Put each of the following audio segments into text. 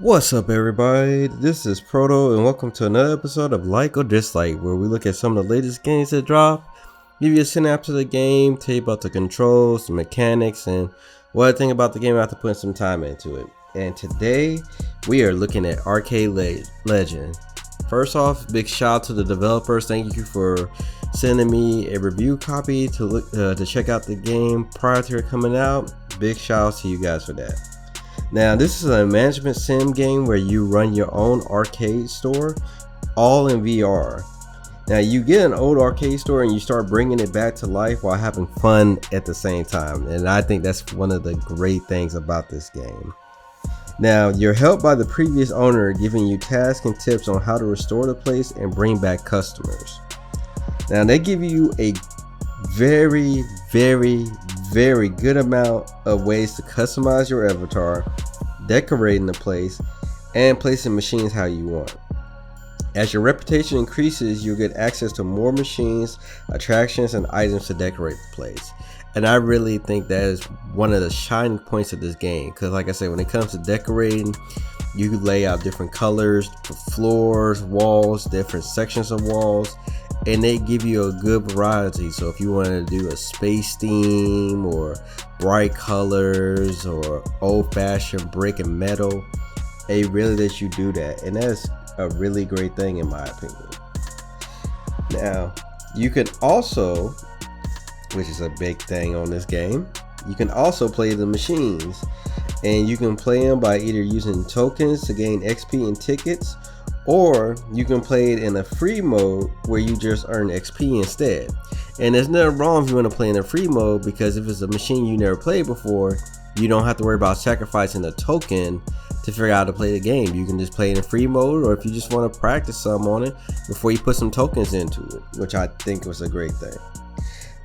What's up, everybody? This is Proto, and welcome to another episode of Like or Dislike, where we look at some of the latest games that drop, give you a synopsis of the game, tell you about the controls, the mechanics, and what I think about the game after putting some time into it. And today, we are looking at Arcade Legend. First off, big shout out to the developers. Thank you for sending me a review copy to check out the game prior to it coming out. Big shout out to you guys for that. Now, this is a management sim game where you run your own arcade store, all in VR. Now, you get an old arcade store and you start bringing it back to life while having fun at the same time. And I think that's one of the great things about this game. Now, you're helped by the previous owner, giving you tasks and tips on how to restore the place and bring back customers. Now, they give you a very good amount of ways to customize your avatar, decorating the place, and placing machines how you want. As your reputation increases, you'll get access to more machines, attractions, and items to decorate the place. And I really think that is one of the shining points of this game, because like I said, when it comes to decorating, you can lay out different colors for floors, walls, different sections of walls, and they give you a good variety. So if you want to do a space theme or bright colors or old-fashioned brick and metal, it really lets you do that, and that's a really great thing in my opinion. Now, you can also, which is a big thing on this game, you can also play the machines, and you can play them by either using tokens to gain XP and tickets, or you can play it in a free mode where you just earn XP instead. And there's nothing wrong if you want to play in a free mode, because if it's a machine you never played before, you don't have to worry about sacrificing a token to figure out how to play the game. You can just play in a free mode, or if you just want to practice some on it before you put some tokens into it, which I think was a great thing.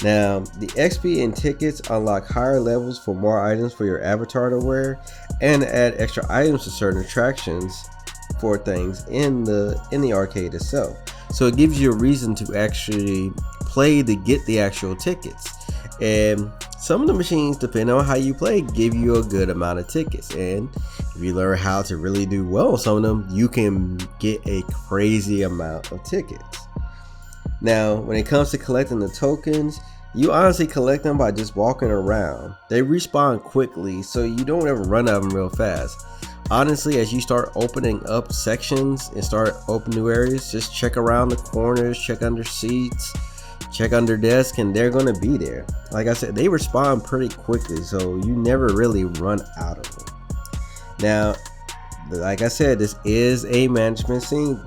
Now, the XP and tickets unlock higher levels for more items for your avatar to wear, and add extra items to certain attractions for things in the arcade itself. So it gives you a reason to actually play to get the actual tickets. And some of the machines, depending on how you play, give you a good amount of tickets. And if you learn how to really do well on some of them, you can get a crazy amount of tickets. Now, when it comes to collecting the tokens, you honestly collect them by just walking around. They respawn quickly, so you don't ever run out of them real fast. Honestly, as you start opening up sections and start opening new areas, just check around the corners, check under seats, check under desks, and they're going to be there. Like I said, they respawn pretty quickly, so you never really run out of them. Now, like I said, this is a management sim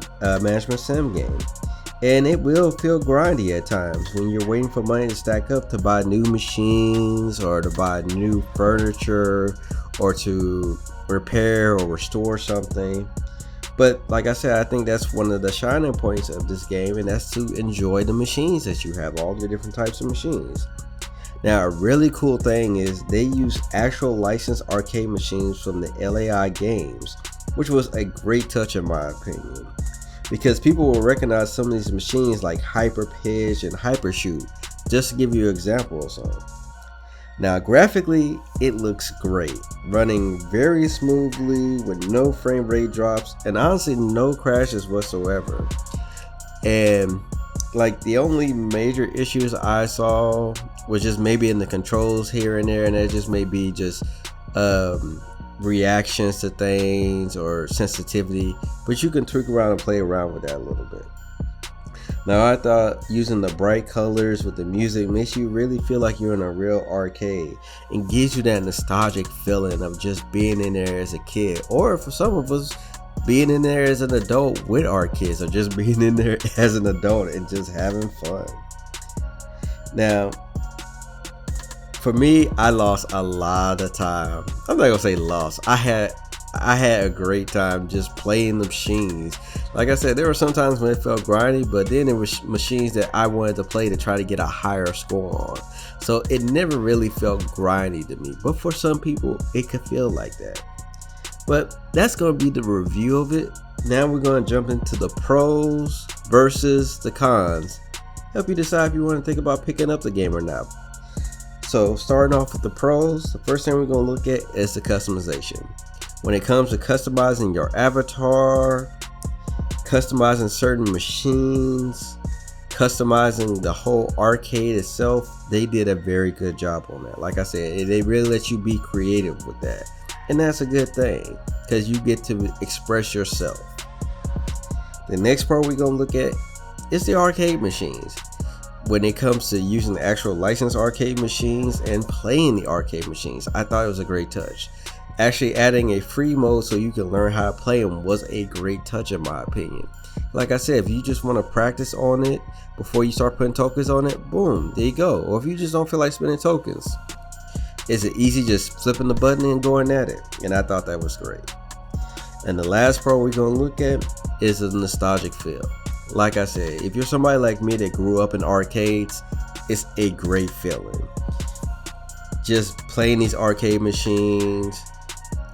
game, and it will feel grindy at times when you're waiting for money to stack up to buy new machines, or to buy new furniture, or to repair or restore something. But like I said, I think that's one of the shining points of this game, and that's to enjoy the machines that you have, all the different types of machines. Now, a really cool thing is they use actual licensed arcade machines from the LAI games, which was a great touch in my opinion, because people will recognize some of these machines like Hyper Pitch and Hyper Shoot, just to give you an example of some. Now, graphically, it looks great, running very smoothly with no frame rate drops, and honestly no crashes whatsoever. And like, the only major issues I saw was just maybe in the controls here and there, and that just may be just reactions to things or sensitivity, but you can tweak around and play around with that a little bit. Now, I thought using the bright colors with the music makes you really feel like you're in a real arcade, and gives you that nostalgic feeling of just being in there as a kid, or for some of us, being in there as an adult with our kids, or just being in there as an adult and just having fun. Now, for me, I lost a lot of time. I'm not gonna say lost. I had a great time just playing the machines. Like I said, there were some times when it felt grindy, but then there was machines that I wanted to play to try to get a higher score on. So it never really felt grindy to me. But for some people, it could feel like that. But that's going to be the review of it. Now we're going to jump into the pros versus the cons. Help you decide if you want to think about picking up the game or not. So starting off with the pros, the first thing we're going to look at is the customization. When it comes to customizing your avatar, customizing certain machines, customizing the whole arcade itself, they did a very good job on that. Like I said, they really let you be creative with that, and that's a good thing because you get to express yourself. The next part we're gonna look at is the arcade machines. When it comes to using actual licensed arcade machines and playing the arcade machines, I thought it was a great touch. Actually adding a free mode so you can learn how to play them was a great touch in my opinion. Like I said, if you just want to practice on it before you start putting tokens on it, boom, there you go. Or if you just don't feel like spending tokens, it's easy just flipping the button and going at it. And I thought that was great. And the last part we're going to look at is the nostalgic feel. Like I said, if you're somebody like me that grew up in arcades, it's a great feeling. Just playing these arcade machines,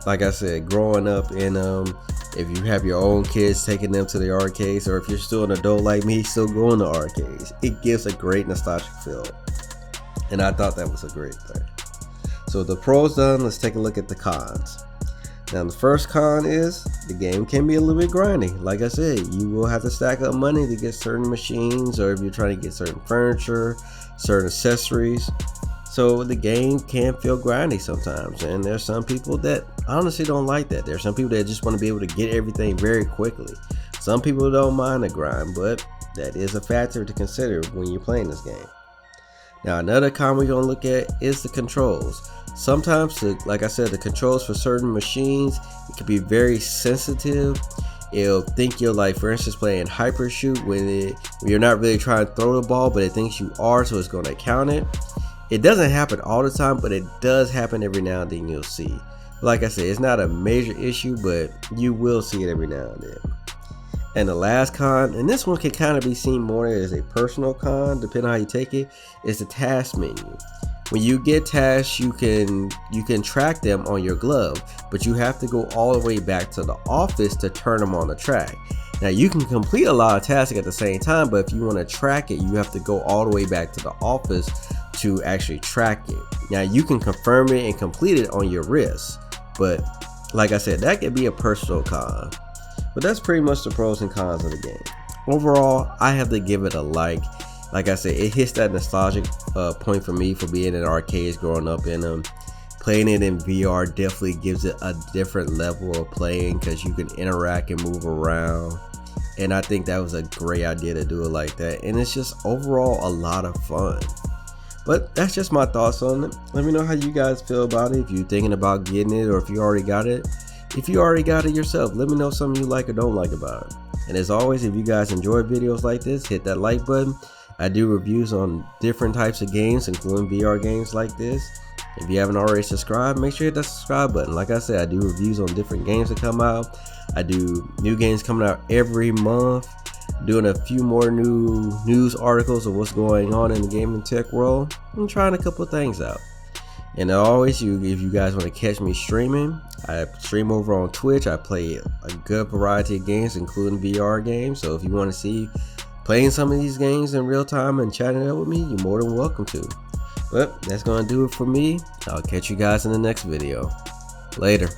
like I said, growing up in them, if you have your own kids, taking them to the arcades, or if you're still an adult like me, still going to arcades, it gives a great nostalgic feel. And I thought that was a great thing. So the pros done, let's take a look at the cons. Now the first con is the game can be a little bit grindy. Like I said, you will have to stack up money to get certain machines, or if you're trying to get certain furniture, certain accessories. So the game can feel grindy sometimes, and there's some people that honestly don't like that. There's some people that just want to be able to get everything very quickly. Some people don't mind the grind, but that is a factor to consider when you're playing this game. Now another con we're going to look at is the controls. Sometimes, like I said, the controls for certain machines, it can be very sensitive. It'll think you're, like, for instance, playing hyper shoot when you're not really trying to throw the ball, but it thinks you are, so it's going to count it. It doesn't happen all the time, but it does happen every now and then. You'll see. Like I said, it's not a major issue, but you will see it every now and then. And the last con, and this one can kind of be seen more as a personal con, depending on how you take it, is the task menu. When you get tasks, you can track them on your glove, but you have to go all the way back to the office to turn them on the track. Now you can complete a lot of tasks at the same time, but if you want to track it, you have to go all the way back to the office to actually track it. Now you can confirm it and complete it on your wrist, but like I said, that could be a personal con. But that's pretty much the pros and cons of the game. Overall, I have to give it a like. Like I said, it hits that nostalgic point for me for being in arcades, growing up in them. Playing it in VR definitely gives it a different level of playing because you can interact and move around. And I think that was a great idea to do it like that. And it's just overall a lot of fun. But that's just my thoughts on it. Let me know how you guys feel about it. If you're thinking about getting it or if you already got it. If you already got it yourself, let me know something you like or don't like about it. And as always, if you guys enjoy videos like this, hit that like button. I do reviews on different types of games, including VR games like this. If you haven't already subscribed, make sure you hit that subscribe button. Like I said, I do reviews on different games that come out. I do new games coming out every month. Doing a few more new news articles of what's going on in the gaming tech world. I'm trying a couple of things out. And always, if you guys want to catch me streaming, I stream over on Twitch. I play a good variety of games, including VR games. So if you want to see playing some of these games in real time and chatting it up with me, you're more than welcome to. But that's going to do it for me. I'll catch you guys in the next video. Later.